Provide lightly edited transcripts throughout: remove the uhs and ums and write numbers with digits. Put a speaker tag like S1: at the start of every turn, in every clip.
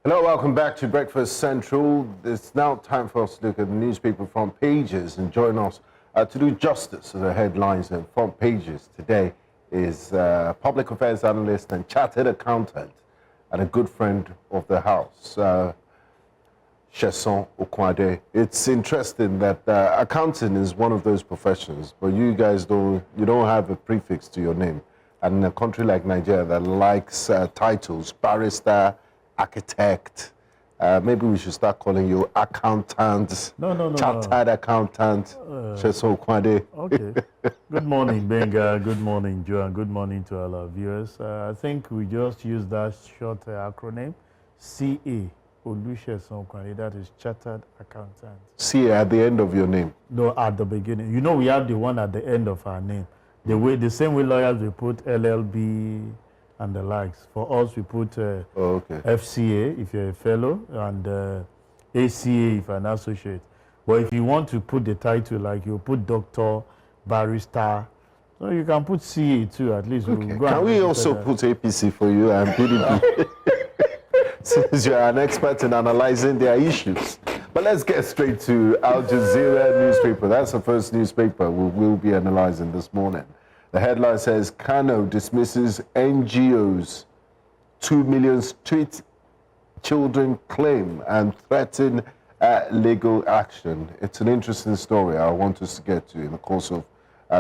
S1: Hello, welcome back to Breakfast Central. It's now time for us to look at the newspaper front pages, and join us to do justice to the headlines and front pages today is Public Affairs Analyst and Chartered Accountant and a good friend of the house, Sesan Okunade. It's interesting that accounting is one of those professions, but you guys don't have a prefix to your name. And in a country like Nigeria that likes titles, barrister, architect, maybe we should start calling you accountant, chartered accountant, Sesan Okunade.
S2: Okay. Good morning, Benga. Good morning, Joe, and good morning to all our viewers. I think we just use that short acronym, CA, Sesan Okunade, that is Chartered Accountant.
S1: CA at the end of your name?
S2: No, at the beginning. You know, we have the one at the end of our name. The same way lawyers, we put LLB and the likes. For us, we put FCA if you're a fellow, and ACA if you're an associate. But if you want to put the title, like you put doctor, barrister, so you can put CA too, at least.
S1: Okay. Can we also put APC for you and PDP? Since you're an expert in analyzing their issues. But let's get straight to Al Jazeera newspaper. That's the first newspaper we'll be analyzing this morning. The headline says, Kano dismisses NGO's 2 million street children claim and threaten legal action. It's an interesting story I want us to get to in the course of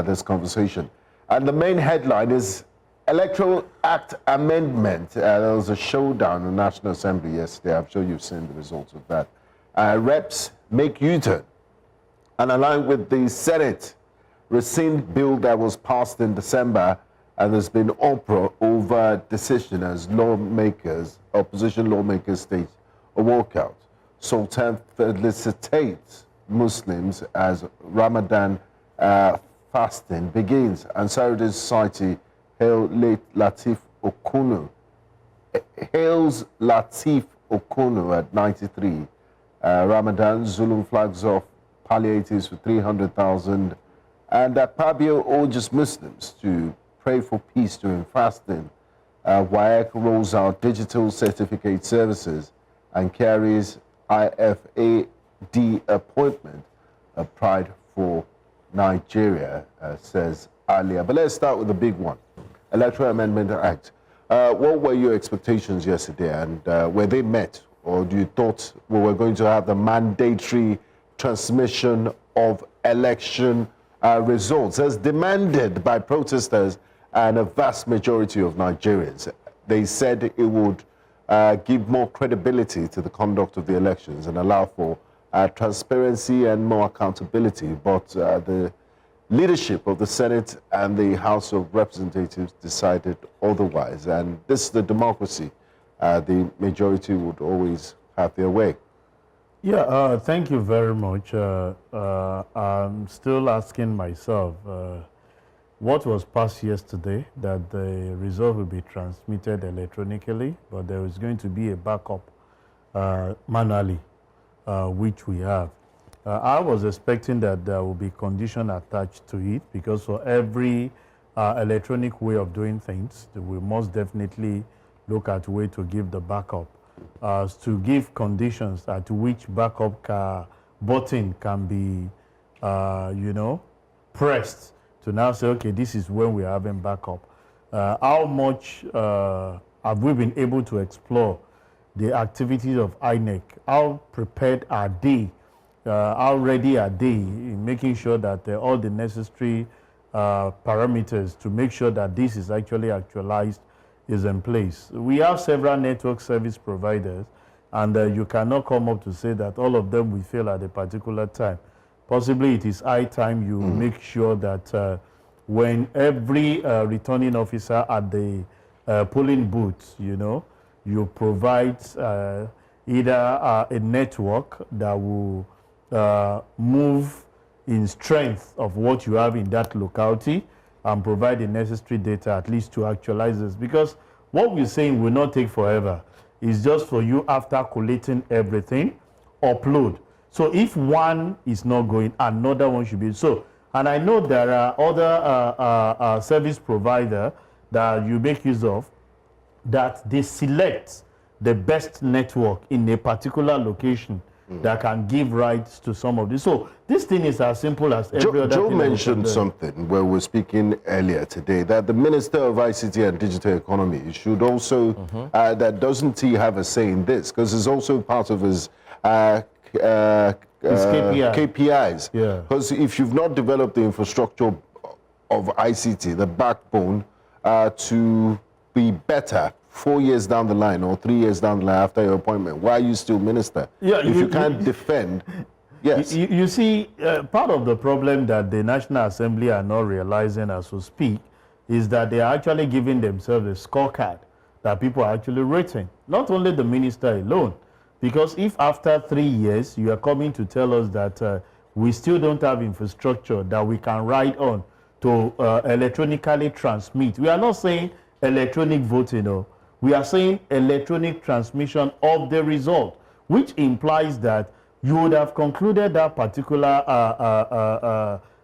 S1: this conversation. And the main headline is Electoral Act Amendment. There was a showdown in the National Assembly yesterday. I'm sure you've seen the results of that. Reps make U-turn and align with the Senate rescind bill that was passed in December, and there's been uproar over decision as opposition lawmakers stage a walkout. Sultan felicitates Muslims as Ramadan fasting begins, and Saudi Society hails Latif Okuno at 93. Ramadan, Zulum flags off palliatives for 300,000. And Pabio urges Muslims to pray for peace during fasting. WAEC rolls out digital certificate services and carries IFAD appointment. A pride for Nigeria, says Alia. But let's start with the big one, Electoral Amendment Act. What were your expectations yesterday, and were they met? Or do you thought we were going to have the mandatory transmission of election results as demanded by protesters and a vast majority of Nigerians? They said it would give more credibility to the conduct of the elections and allow for transparency and more accountability. But the leadership of the Senate and the House of Representatives decided otherwise. And this is the democracy. The majority would always have their way.
S2: Yeah, thank you very much. I'm still asking myself, what was passed yesterday, that the result will be transmitted electronically, but there is going to be a backup manually, which we have. I was expecting that there will be condition attached to it, because for every electronic way of doing things, we must definitely look at a way to give the backup. To give conditions at which backup button can be, pressed to now say, okay, this is when we're having backup. How much have we been able to explore the activities of INEC? How prepared are they? How ready are they in making sure that all the necessary parameters to make sure that this is actually actualized is in place? We have several network service providers, and you cannot come up to say that all of them will fail at a particular time. Possibly it is high time you make sure that when every returning officer at the polling booth, you provide either a network that will move in strength of what you have in that locality, and provide the necessary data at least to actualize this. Because what we're saying will not take forever. It's just for you, after collating everything, upload. So if one is not going, another one should be. So, and I know there are other service providers that you make use of, that they select the best network in a particular location that can give rights to some of this. So this thing is as simple as every other
S1: Joe
S2: thing.
S1: mentioned something where we're speaking earlier today, that the Minister of ICT and Digital Economy should also, that doesn't he have a say in this? Because it's also part of his KPIs.
S2: Yeah.
S1: Because if you've not developed the infrastructure of ICT, the backbone, to be better 4 years down the line or 3 years down the line after your appointment, why are you still minister?
S2: Yeah,
S1: if you can't defend, yes.
S2: You see, part of the problem that the National Assembly are not realizing as we speak is that they are actually giving themselves a scorecard that people are actually rating. Not only the minister alone, because if after 3 years you are coming to tell us that we still don't have infrastructure that we can ride on to electronically transmit. We are not saying electronic voting, no. We are saying electronic transmission of the result, which implies that you would have concluded that particular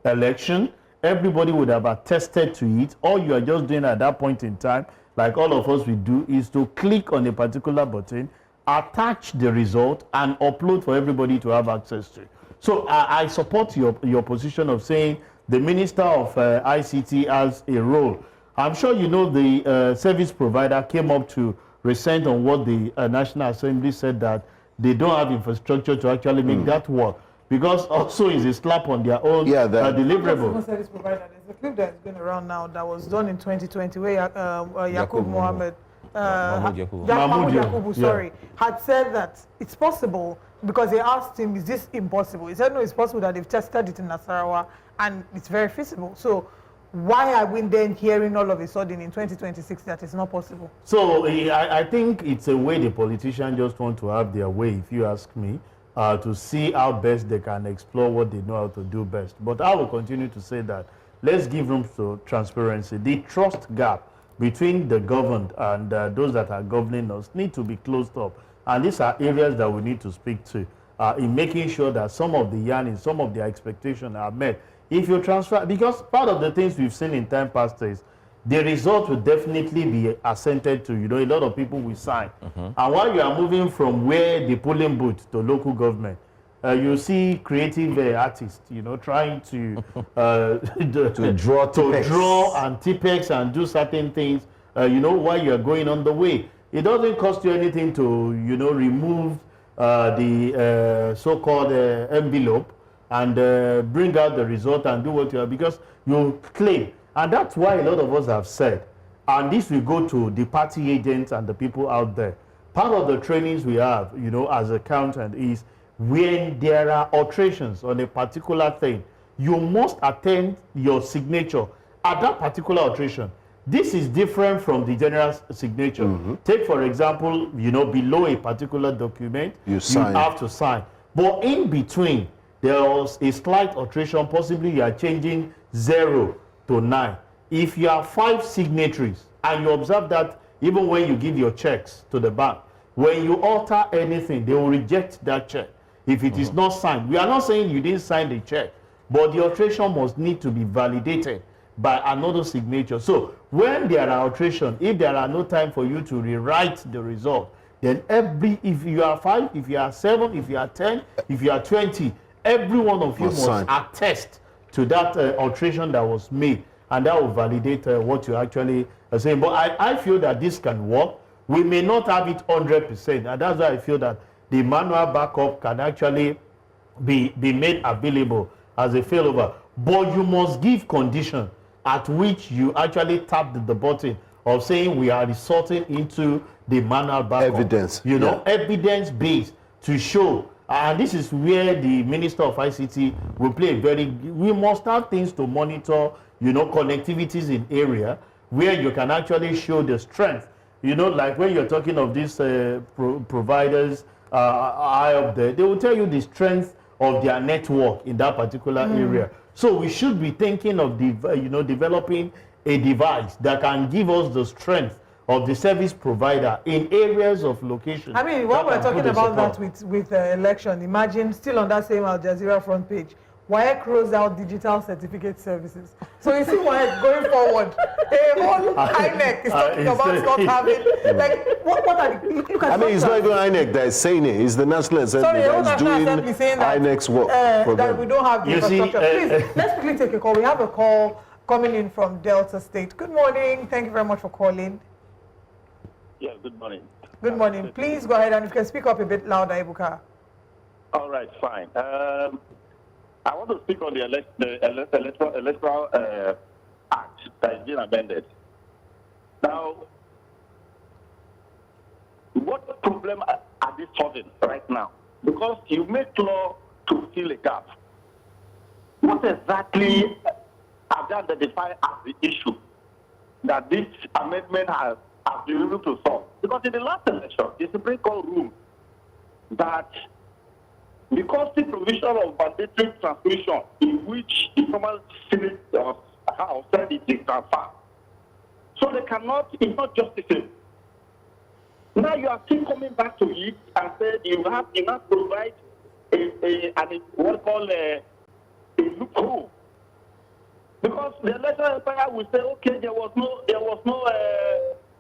S2: election. Everybody would have attested to it. All you are just doing at that point in time, like all of us will do, is to click on a particular button, attach the result, and upload for everybody to have access to. So I support your position of saying the Minister of ICT has a role. I'm sure you know the service provider came up to resent on what the National Assembly said, that they don't have infrastructure to actually make that work, because also is a slap on their own deliverable.
S3: Service provider. There's a clip that's going around now that was done in 2020 where Yakub Mohammed, Mahmoud Yakubu, had said that it's possible, because they asked him, is this impossible? He said, no, it's possible, that they've tested it in Nasarawa and it's very feasible. So why are we then hearing all of a sudden in 2026 that it's not possible?
S2: So I think it's a way the politicians just want to have their way, if you ask me, to see how best they can explore what they know how to do best. But I will continue to say that let's give room to transparency. The trust gap between the governed and those that are governing us need to be closed up. And these are areas that we need to speak to in making sure that some of the yearnings, some of their expectations are met. If you transfer, because part of the things we've seen in time past is the result will definitely be assented to. You know, a lot of people will sign. And while you are moving from where the polling booth to local government, you see creative artists, you know, trying to
S1: draw
S2: and tipex and do certain things, you know, while you are going on the way. It doesn't cost you anything to, you know, remove the so-called envelope and bring out the result and do what you are, because you claim. And that's why a lot of us have said, and this will go to the party agents and the people out there. Part of the trainings we have, you know, as accountant is when there are alterations on a particular thing, you must attend your signature at that particular alteration. This is different from the general signature. Take, for example, you know, below a particular document, you have to sign. But in between, there was a slight alteration. Possibly you are changing 0 to 9. If you have 5 signatories, and you observe that even when you give your checks to the bank, when you alter anything, they will reject that check if it is not signed. We are not saying you didn't sign the check, but the alteration must need to be validated by another signature. So when there are alterations, if there are no time for you to rewrite the result, then if you are 5, if you are 7, if you are 10, if you are 20, every one of you must attest to that alteration that was made, and that will validate what you actually are saying. But I feel that this can work. We may not have it 100%, and that's why I feel that the manual backup can actually be made available as a failover. But you must give condition at which you actually tap the button of saying we are resorting into the manual backup.
S1: Evidence.
S2: You know, evidence-based to show. And this is where the Minister of ICT will play we must have things to monitor, you know, connectivities in area where you can actually show the strength. You know, like when you're talking of these providers high up there, they will tell you the strength of their network in that particular area. So we should be thinking of developing a device that can give us the strength of the service provider in areas of location.
S3: I mean, when we're talking about that with election, imagine still on that same Al Jazeera front page, WAEC rolls out digital certificate services. So you see WAEC going forward, a whole INEC is talking about not having, like, what are the, look at
S1: it's not even INEC that is saying it. It's the National Assembly that is doing INEC's work.
S3: That we don't have the infrastructure. Please, let's quickly take a call. We have a call coming in from Delta State. Good morning. Thank you very much for calling.
S4: Yeah, good morning.
S3: Good morning. Please go ahead and if you can speak up a bit louder, Ebuka.
S4: All right, fine. I want to speak on the electoral act that has been amended. Now, what problem are they solving right now? Because you make law to fill a gap. What exactly have they identified as the issue that this amendment has been able to solve? Because in the last election, the Supreme Court ruled that because the provision of mandatory transmission in which the former Senate or House said it is transferred, so they cannot, it's not justifiable. Now you are still coming back to it and said you not provide what we call a loophole. Because the electoral empire will say, okay, there was no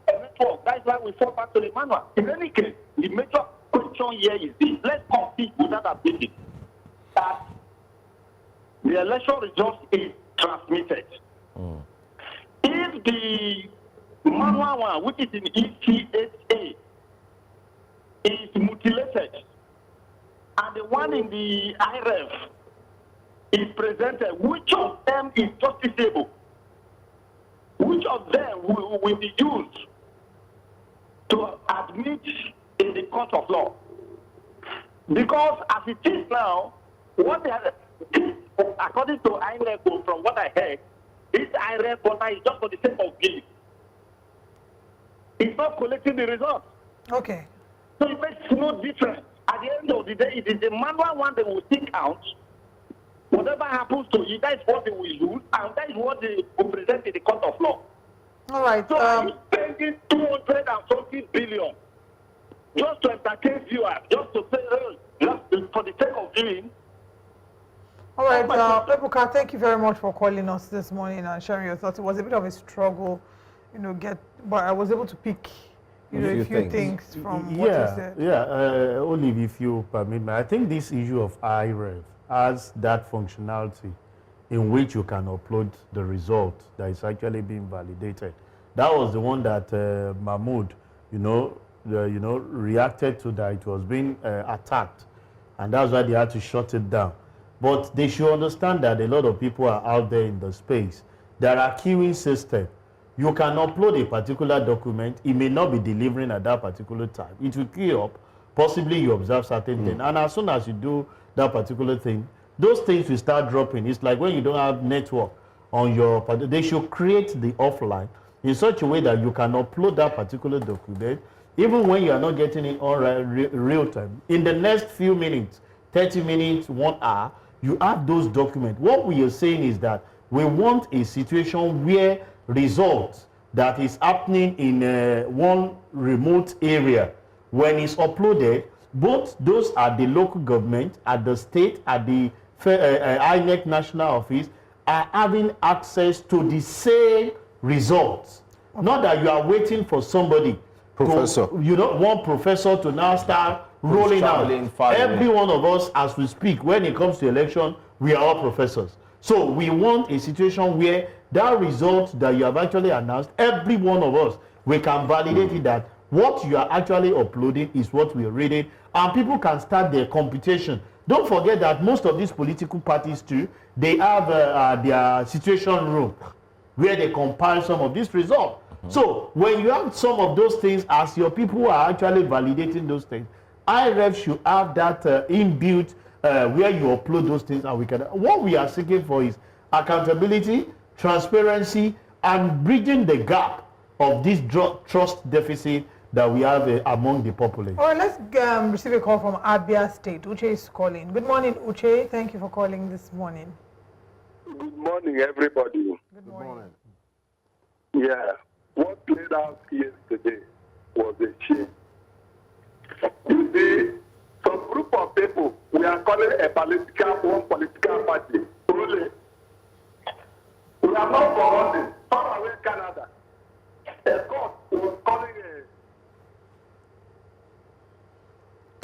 S4: network. That's why we fall back to the manual. In any case, the major question here is this: let's compete without ability that the election result is transmitted. If the manual one, which is in ECHA, is mutilated, and the one in the IREF is presented, which of them is justiciable? Which of them will be used to admit in the court of law? Because as it is now, what they have, according to INEC, from what I heard, this IREF voter is just for the sake of giving. It's not collecting the results.
S3: Okay.
S4: So it makes no difference. At the end of the day, it is the manual one they will stick out. Whatever happens to it, that is what they will use, and that is what they will present in the court of law.
S3: All right.
S4: So are you spending 240 billion just to entertain viewers, just to say, just for the sake of viewing?
S3: All right, Ebuka, thank you very much for calling us this morning and sharing your thoughts. It was a bit of a struggle, but I was able to pick, a few things from what you said.
S2: Yeah, Olive, if you permit me, I think this issue of IREF has that functionality in which you can upload the result that is actually being validated. That was the one that Mahmoud, reacted to, that it was being attacked, and that's why they had to shut it down. But they should understand that a lot of people are out there in the space. There are queuing systems. You can upload a particular document. It may not be delivering at that particular time. It will queue up. Possibly you observe certain things. And as soon as you do that particular thing, those things will start dropping. It's like when you don't have network on your, they should create the offline in such a way that you can upload that particular document, even when you are not getting it on real time. In the next few minutes, 30 minutes, 1 hour, you have those documents. What we are saying is that we want a situation where results that is happening in one remote area, when it's uploaded, both those at the local government, at the state, at the INEC national office, are having access to the same results. Okay. Not that you are waiting for somebody, one professor to now start rolling out. Every one of us, as we speak, when it comes to election, we are all professors. So we want a situation where that result that you have actually announced, every one of us, we can validate it that what you are actually uploading is what we are reading, and people can start their computation. Don't forget that most of these political parties too, they have their situation room where they compile some of these results. So when you have some of those things, as your people are actually validating those things, IREF should have that inbuilt where you upload those things, and we can. What we are seeking for is accountability, transparency, and bridging the gap of this trust deficit that we have among the population.
S3: All right, let's receive a call from Abia State. Uche is calling. Good morning, Uche. Thank you for calling this morning.
S5: Good morning, everybody.
S3: Good morning.
S5: Yeah, what played out yesterday was a shame. You see, some group of people, we are calling one political party,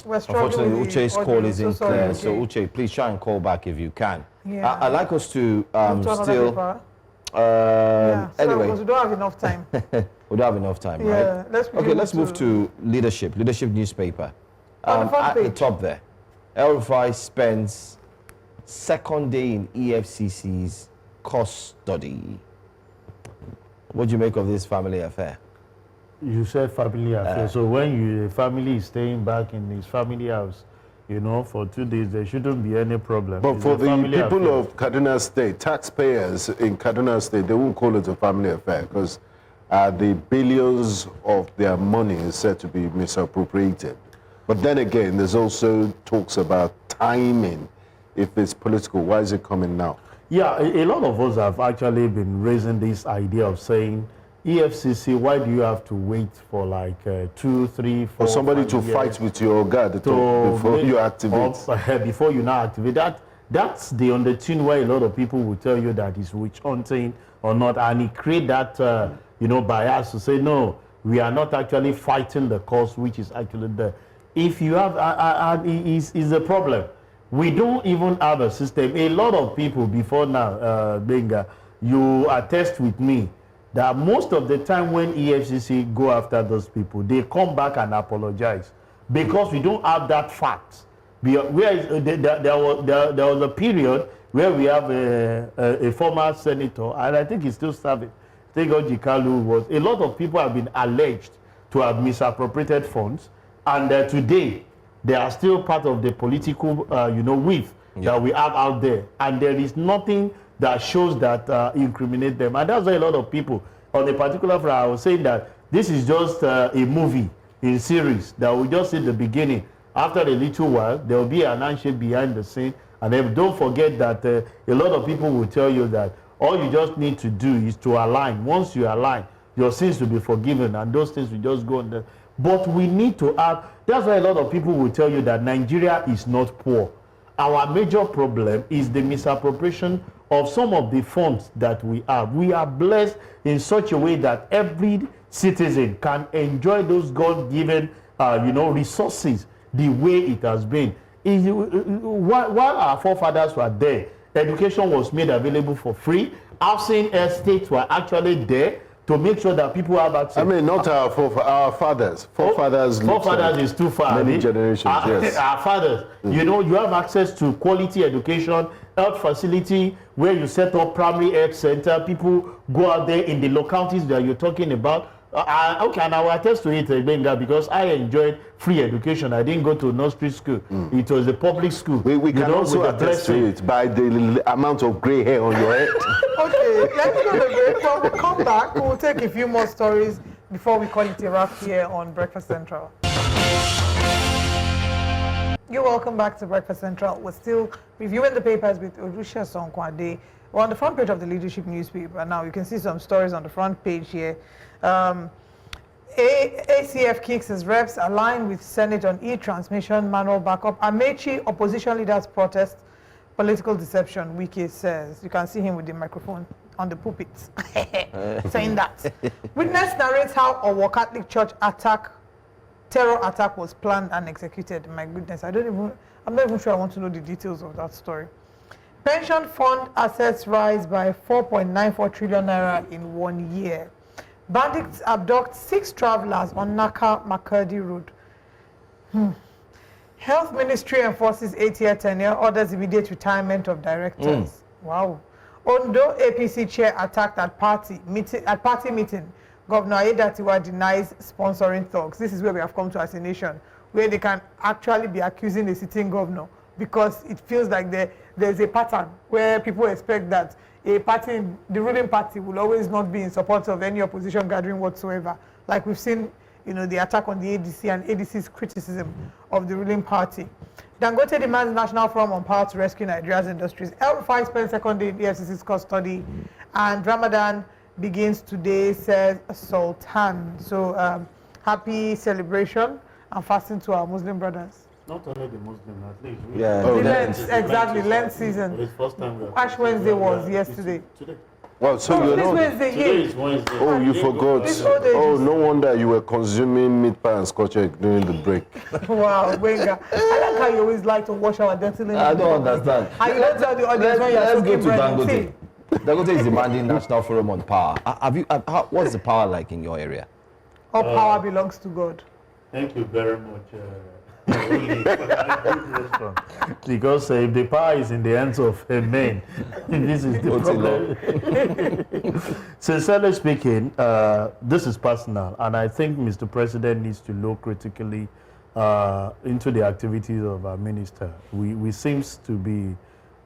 S6: Unfortunately, Uche's call isn't clear, so
S3: okay.
S6: Uche, please try and call back if you can.
S3: Yeah.
S6: I'd like us to
S3: still...
S6: anyway.
S3: Because we don't have enough time.
S6: We don't have enough time, right? Let's move to leadership newspaper. At the top there, El-Rufai spends second day in EFCC's custody. What do you make of this family affair?
S2: You said family affair. So when a family is staying back in his family house, you know, for 2 days, there shouldn't be any problem.
S1: But for the people
S2: affair.
S1: of Kaduna State, taxpayers in Kaduna State, they won't call it a family affair because the billions of their money is said to be misappropriated. But then again, there's also talks about timing. If it's political, why is it coming now?
S2: Yeah, a lot of us have actually been raising this idea of saying, EFCC, why do you have to wait for like 2, 3, 4,
S1: for somebody to
S2: years
S1: fight with your guard before you activate?
S2: Before you now activate. That's the undertone where a lot of people will tell you that it's witch hunting or not, and it create that bias to say, no, we are not actually fighting the cause which is actually there. If you have, is a problem. We don't even have a system. A lot of people before now, Benga, you attest with me, that most of the time when EFCC go after those people, they come back and apologize because we don't have that fact. There was a period where we have a former senator, and I think he's still serving, Tegoji Kalu, was a lot of people have been alleged to have misappropriated funds, and today they are still part of the political, weave that we have out there, and there is nothing that shows that incriminate them. And that's why a lot of people on a particular front, I was saying that this is just a movie in series that we just see the beginning. After a little while, there will be an handshake behind the scene. And then don't forget that a lot of people will tell you that all you just need to do is to align. Once you align, your sins will be forgiven and those things will just go on there. But we need to have, that's why a lot of people will tell you that Nigeria is not poor. Our major problem is the misappropriation of some of the funds that we have. We are blessed in such a way that every citizen can enjoy those God-given, resources the way it has been. While our forefathers were there, education was made available for free. Housing estates were actually there to make sure that people have access.
S1: I mean, not our fathers. Forefathers
S2: is too far.
S1: Many generations, yes.
S2: Our fathers. You have access to quality education, health facility, where you set up primary health center. People go out there in the localities that you're talking about. Okay, and I will attest to it, Benga, because I enjoyed free education. I didn't go to nursery school. It was a public school.
S1: We can also attest to it by the amount of gray hair on your head.
S3: Okay, let's go to the break. When we come back, we'll take a few more stories before we call it a wrap here on Breakfast Central. You're welcome back to Breakfast Central. We're still reviewing the papers with Sesan Okunade. We're on the front page of the leadership newspaper. Now you can see some stories on the front page here. ACF kicks his reps align with Senate on e-transmission manual backup. Amechi opposition leaders protest political deception, Wike says. You can see him with the microphone on the pulpit saying that. Witness narrates how Owo Catholic Church terror attack was planned and executed. My goodness, I'm not even sure I want to know the details of that story. Pension fund assets rise by 4.94 trillion naira in 1 year. Bandits abduct 6 travelers on Naka-Makurdi Road. Health Ministry enforces 8-year tenure, orders immediate retirement of directors. Wow. Ondo APC chair attacked at party meeting. Governor Aiyedatiwa denies sponsoring thugs. This is where we have come to as a nation, where they can actually be accusing the sitting governor because it feels like there's a pattern where people expect that the ruling party will always not be in support of any opposition gathering whatsoever. Like we've seen, the attack on the ADC and ADC's criticism of the ruling party. Dangote demands National Forum on Power to rescue Nigeria's industries. El-Rufai spent second day in EFCC's custody, and Ramadan begins today, says Sultan. So happy celebration and fasting to our Muslim brothers.
S2: Not only the Muslim, at least.
S6: Yeah.
S3: Lent, exactly, Lent season.
S2: It's first time
S3: Ash Wednesday was yesterday.
S2: Today.
S1: Well, so you're not.
S2: Today is Wednesday.
S1: Oh, you forgot. Oh, no wonder you were consuming meat pie and scotch egg during the break.
S3: Wow, Wenga. I like how you always like to wash our dirty linen.
S6: I don't understand.
S3: And you don't tell the audience when you're
S6: Let's go to
S3: bread.
S6: Dangote. Dangote is demanding National Forum on Power. What's the power like in your area?
S3: All power belongs to God.
S2: Thank you very much. Because if the power is in the hands of men, this is the problem. Sincerely speaking, this is personal, and I think Mr. President needs to look critically into the activities of our minister. We seems to be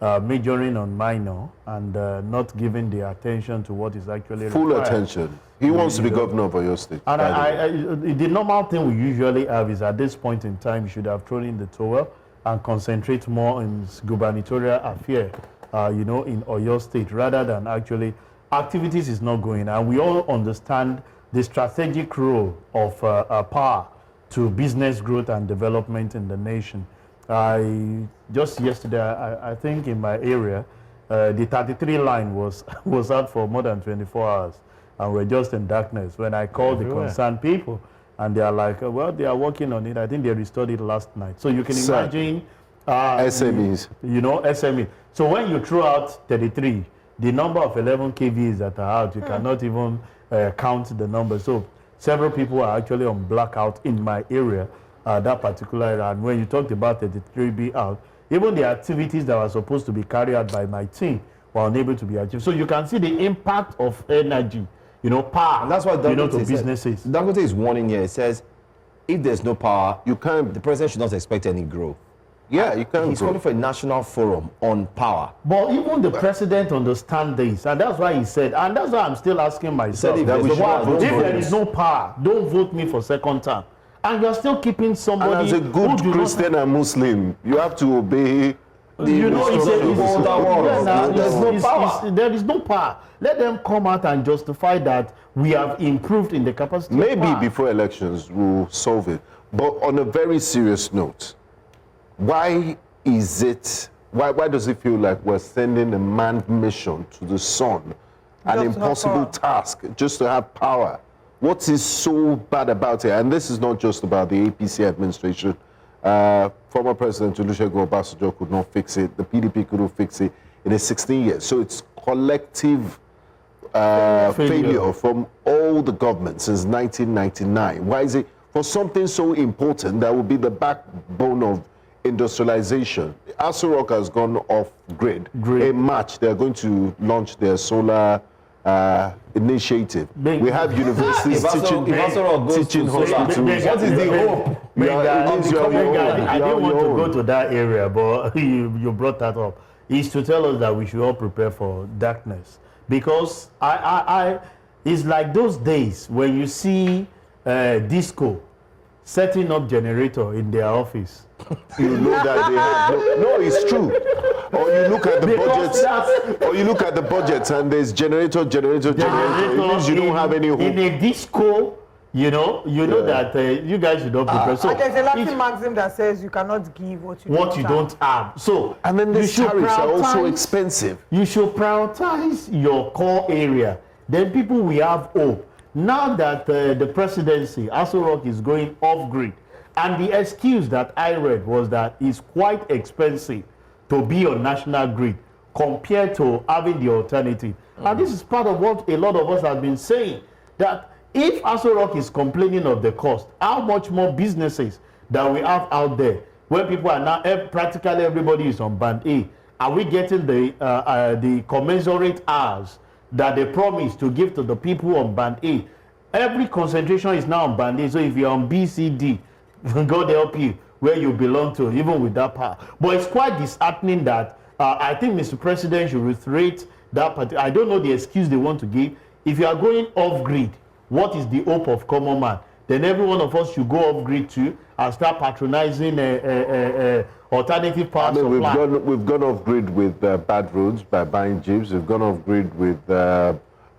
S2: majoring on minor and not giving the attention to what is actually
S1: full
S2: required.
S1: Attention. He wants to be governor of your state.
S2: And the normal thing we usually have is at this point in time, you should have thrown in the towel and concentrate more in gubernatorial affairs, in Oyo State, rather than actually activities is not going. And we all understand the strategic role of power to business growth and development in the nation. Just yesterday, I think in my area, the 33 line was out for more than 24 hours. And we're just in darkness. When I called the concerned people, and they are like, well, they are working on it. I think they restored it last night. So you can imagine
S1: SMEs.
S2: SME. So when you throw out 33, the number of 11 KVs that are out, you cannot even count the number. So several people are actually on blackout in my area, that particular area. And when you talked about 33 being out, even the activities that were supposed to be carried out by my team were unable to be achieved. So you can see the impact of energy. Power. And
S6: that's what Dangote
S2: to businesses.
S6: Dangote is warning here. It says, if there's no power, the president should not expect any growth.
S1: Yeah, you can't.
S6: He's calling for a national forum on power.
S2: But even the president understands this, and that's why he said, and that's why I'm still asking myself, if there is no power, don't vote me for second term. And you're still keeping somebody.
S1: And as a good Christian and Muslim, you have to obey.
S2: There is no power. Let them come out and justify that we have improved in the capacity.
S1: Maybe before elections we'll solve it. But on a very serious note, why does it feel like we're sending a manned mission to the sun, an impossible task, just to have power? What is so bad about it? And this is not just about the APC administration. Former President Olusegun Obasanjo could not fix it. The PDP couldn't fix it in 16 years. So it's collective failure from all the governments since 1999. Why is it for something so important that will be the backbone of industrialization? Aso Rock has gone off grid. In March, they're going to launch their solar initiative. We have universities teaching hospitals.
S6: What is the hope?
S2: I didn't want to go to that area, but you brought that up. Is to tell us that we should all prepare for darkness, because it's like those days when you see disco setting up generator in their office.
S1: You know that they have no, it's true. Or you look at the budgets, and there's generator. It means you don't have any hope.
S2: In a disco, know that you guys should not prepare.
S3: So there's a Latin maxim that says you cannot give what you don't have.
S2: So
S1: and then the tariffs are also expensive.
S2: You should prioritize your core area. Then people will have hope. Now that the presidency, Aso Rock, is going off grid, and the excuse that I read was that it's quite expensive to be on national grid compared to having the alternative. And this is part of what a lot of us have been saying, that if Aso Rock is complaining of the cost, how much more businesses that we have out there, where people are now, practically everybody is on band A, are we getting the commensurate hours that they promise to give to the people on band A? Every concentration is now on band A, so if you're on B, C, D, God help you where you belong to, even with that power. But it's quite disheartening that I think Mr. President should reiterate that part. I don't know the excuse they want to give. If you are going off grid, what is the hope of common man? Then every one of us should go off grid too and start patronizing alternative power supply.
S1: We've gone off grid with bad roads by buying jeeps. We've gone off grid with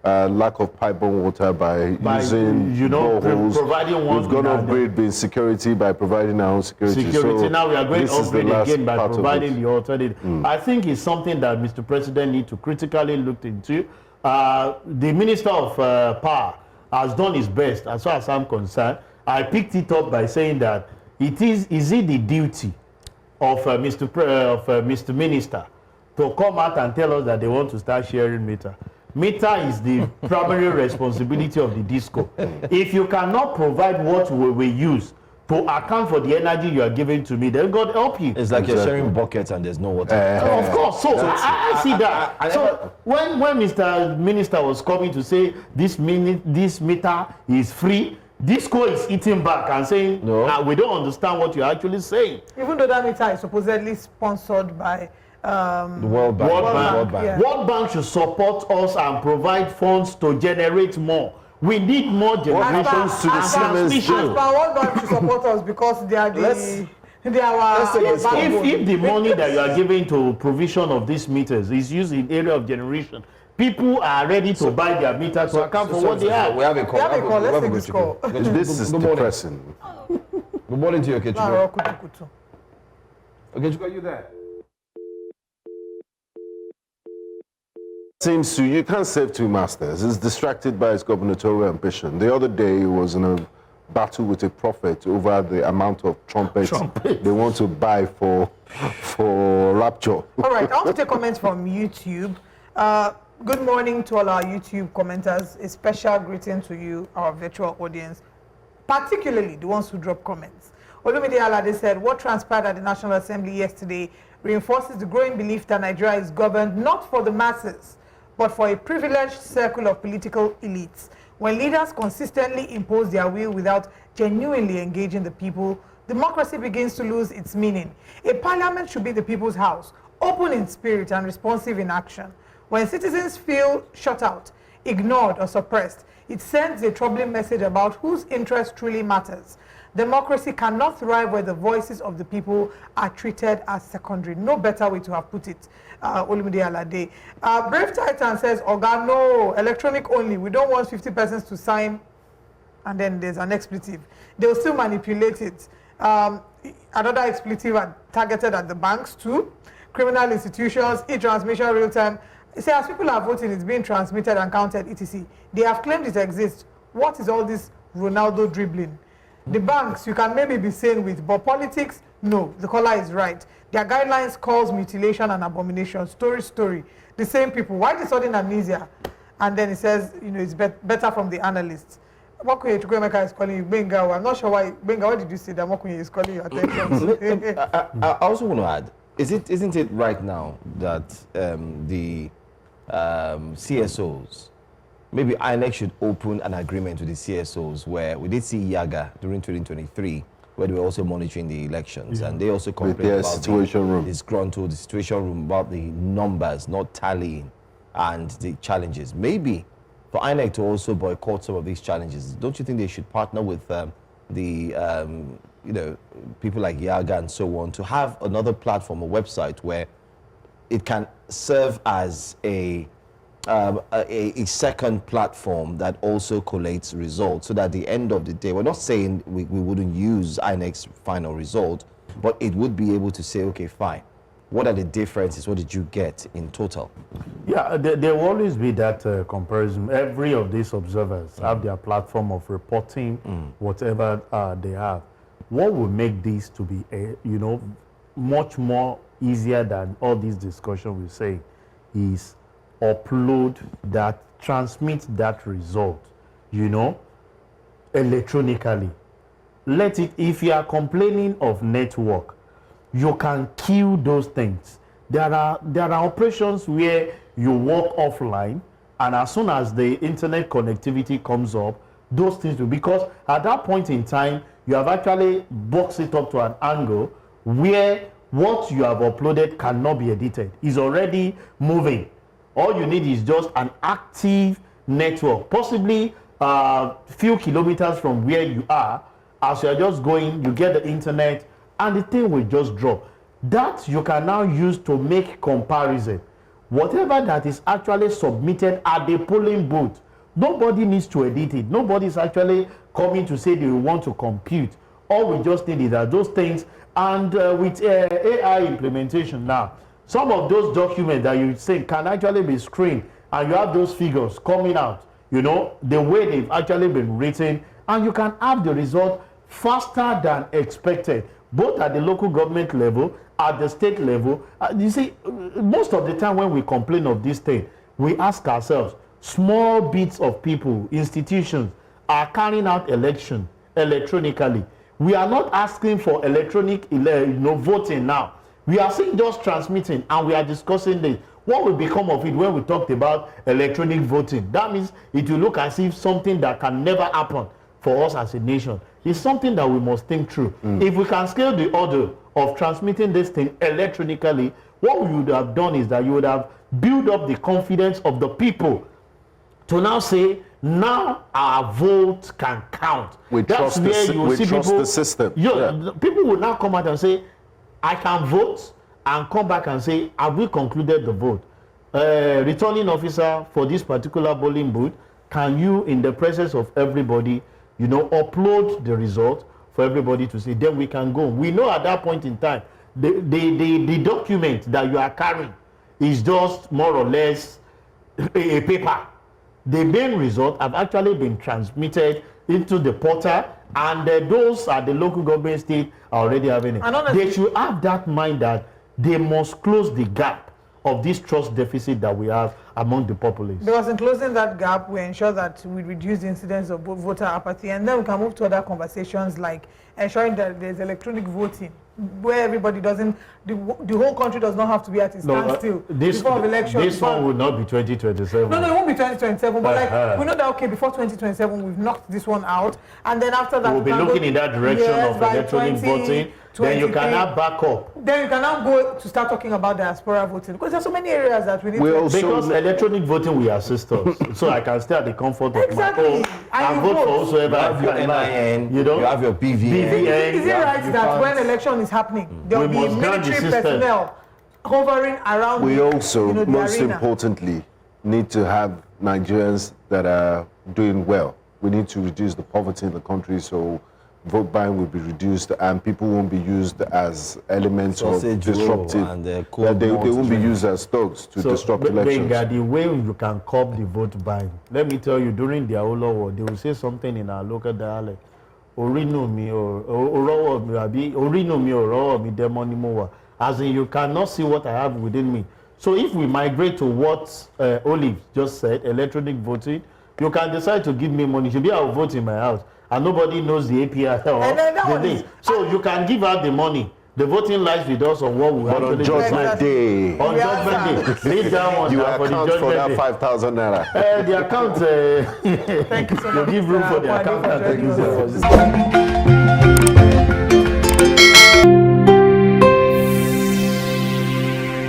S1: lack of pipe-borne water by using boreholes.
S2: Providing one.
S1: We've gone off grid with security by providing our own security.
S2: So now we are going off grid again by providing the alternative. I think it's something that Mr. President needs to critically look into. the Minister of Power has done his best, as far as I'm concerned. I picked it up by saying that is it the duty of Mr. Minister to come out and tell us that they want to start sharing meter? Meter is the primary responsibility of the disco. If you cannot provide what we use to account for the energy you are giving to me, then God help you.
S6: It's like you're sharing buckets and there's no water.
S2: Of course. So I see that. So when Mr. Minister was coming to say this meter is free, Disco is eating back and saying, no, we don't understand what you're actually saying.
S3: Even though that meter is supposedly sponsored by
S6: the World Bank.
S3: Yeah.
S2: World Bank should support us and provide funds to generate more. We need more generations to the transmission.
S3: As per World Bank should support us because they are
S2: if the money that you are giving to provision of these meters is used in area of generation, people are ready to buy their meters to account for what they have.
S6: We have a call.
S3: Let's take this call.
S1: This is depressing.
S6: Good morning to you, Okechukwu. Okechukwu, are you there?
S1: Seems to you can't save two masters. He's distracted by his gubernatorial ambition. The other day he was in a battle with a prophet over the amount of trumpets they want to buy for rapture.
S3: All right, I want to take comments from YouTube. Good morning to all our YouTube commenters. A special greeting to you, our virtual audience, particularly the ones who drop comments. Olumide Alade said, what transpired at the National Assembly yesterday reinforces the growing belief that Nigeria is governed not for the masses, but for a privileged circle of political elites. When leaders consistently impose their will without genuinely engaging the people, democracy begins to lose its meaning. A parliament should be the people's house, open in spirit and responsive in action. When citizens feel shut out, ignored or suppressed, it sends a troubling message about whose interest truly matters. Democracy cannot thrive where the voices of the people are treated as secondary. No better way to have put it, Olumide Alade. Brave Titan says, Oga, no, electronic only. We don't want 50 persons to sign, and then there's an expletive. They'll still manipulate it. Another expletive targeted at the banks too, criminal institutions, e-transmission real-time. Say, as people are voting, it's being transmitted and counted, etc. They have claimed it exists. What is all this Ronaldo dribbling? The banks, you can maybe be sane with, but politics, no, the caller is right. Their guidelines calls mutilation and abomination. Story. The same people. Why the sudden amnesia? And then it says, you know, it's better from the analysts. Mokunye Chukwuemeka is calling you Benga. I'm not sure why. Benga, what did you say that Mokunye is calling your attention?
S6: I also want to add, isn't it right now that the CSOs, maybe INEC should open an agreement with the CSOs where we did see Yaga during 2023, where they were also monitoring the elections, and they also complained about the disgruntled, the situation room, about the numbers not tallying and the challenges. Maybe for INEC to also boycott some of these challenges, don't you think they should partner with people like Yaga and so on to have another platform, a website where it can serve as a second platform that also collates results, so that at the end of the day, we're not saying we wouldn't use INEC's final result, but it would be able to say, okay, fine, what are the differences? What did you get in total?
S2: Yeah, there will always be that comparison. Every of these observers have their platform of reporting whatever they have. What will make this to be, much more easier than all this discussion we say is upload that, transmit that result, electronically. Let it, if you are complaining of network, you can kill those things. There are operations where you work offline, and as soon as the internet connectivity comes up, those things will, because at that point in time, you have actually boxed it up to an angle where what you have uploaded cannot be edited. It's already moving. All you need is just an active network, possibly a few kilometers from where you are. As you are just going, you get the internet, and the thing will just drop. That you can now use to make comparison. Whatever that is actually submitted at the polling booth, nobody needs to edit it. Nobody is actually coming to say they want to compute. All we just need is that those things, and with AI implementation now, some of those documents that you say can actually be screened and you have those figures coming out, you know, the way they've actually been written, and you can have the result faster than expected, both at the local government level, at the state level. You see, most of the time when we complain of this thing, we ask ourselves, small bits of people, institutions are carrying out election electronically. We are not asking for electronic voting now. We are saying just transmitting, and we are discussing this. What will become of it when we talked about electronic voting? That means it will look as if something that can never happen for us as a nation. It's something that we must think through. If we can scale the order of transmitting this thing electronically, what we would have done is that you would have built up the confidence of the people to now say, now our vote can count.
S1: We
S2: That's
S1: trust,
S2: where you see
S1: trust
S2: people,
S1: the system.
S2: People will now come out and say, I can vote, and come back and say, have we concluded the vote? Returning officer for this particular polling booth, can you, in the presence of everybody, you know, upload the result for everybody to see? Then we can go. We know at that point in time, the document that you are carrying is just more or less a paper. The main result have actually been transmitted into the portal, and those at the local government state are already having it. They should have that mind that they must close the gap of this trust deficit that we have among the populace.
S3: Because in closing that gap, we ensure that we reduce the incidence of voter apathy, and then we can move to other conversations like ensuring that there's electronic voting, where everybody doesn't, the whole country does not have to be at a standstill before election.
S2: This one will not be 2027.
S3: No, it won't be 2027. But like we know that okay, before 2027, we've knocked this one out, and then after that,
S2: we'll be looking in that direction of electronic voting. Then you can have backup.
S3: Then you can now go to start talking about diaspora voting, because there's so many areas that we need
S2: because electronic voting will assist us. So I can stay at the comfort of my home and vote for whosoever.
S6: You have your NIN, you have your BVN.
S3: Is it right that when election is happening, there will be military personnel hovering around?
S1: We also, most
S3: arena.
S1: importantly, need to have Nigerians that are doing well. We need to reduce the poverty in the country, so vote buying will be reduced, and people won't be used as elements of disruptive. And they won't be used as thugs to disrupt elections.
S2: The way you can curb the vote buying, let me tell you, during the Aula War, they will say something in our local dialect. As in, you cannot see what I have within me. So if we migrate to what Olive just said, electronic voting, you can decide to give me money. Maybe I'll vote in my house, and nobody knows the API or the thing. So you can give out the money. The voting lies with us on what we actually
S1: do. On Judgment Day.
S2: On Judgment Day. Leave that one
S1: you
S2: for the
S1: account for that 5,000 naira.
S2: The account.
S3: Thank you so much.
S2: You give room for the account.